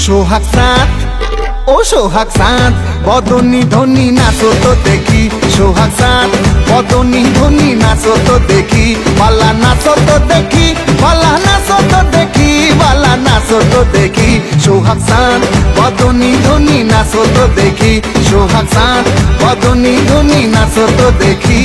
সোহাগ চাঁদ ও সোহাগ চাঁদ বদনী ধনী নাচো তো দেখি সোহাগ চাঁদ বদনী ধনী নাচো তো দেখি বালা নাচো তো দেখি বালা নাচো তো দেখি বালা নাচো তো দেখি সোহাগ চাঁদ বদনী ধনী নাচো তো দেখি সোহাগ চাঁদ বদনী ধনী নাচো তো দেখি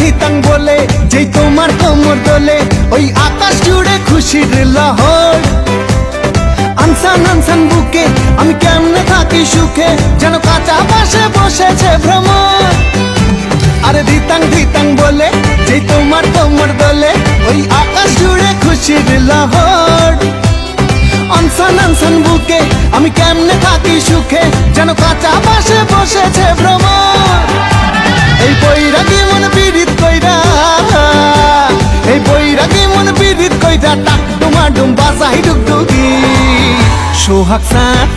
ধিতাং বলে যেই তোমার কোমর দোলে ওই আকাশ জুড়ে খুশির লহর আনসান আনসান বুকে আমি কেমনে থাকি সুখে যেন কাঁচা পাশে বসেছে ভ্রমর আরে ধিতাং বলে যেই তোমার কোমর দোলে ওই আকাশ জুড়ে খুশির লহর আনসান আনসান বুকে আমি কেমনে থাকি সুখে যেন কাঁচা পাশে বসেছে ভ্রমর এই বৈরাগী মন পীড়িত কইরা এই বৈরাগী মন পীড়িত কইরা টাক ডুমা ডুম বাসাই ডুগডুগি সোহাগ চাঁদ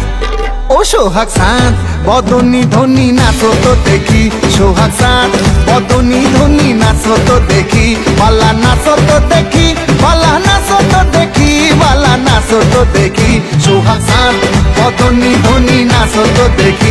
ও সোহাগ চাঁদ বদনী ধনী নাচো তো দেখি সোহাগ চাঁদ বদনী ধনী নাচো তো দেখি বালা নাচো তো দেখি বালা নাচো তো দেখি বালা নাচো তো দেখি সোহাগ চাঁদ বদনী ধনী নাচো তো দেখি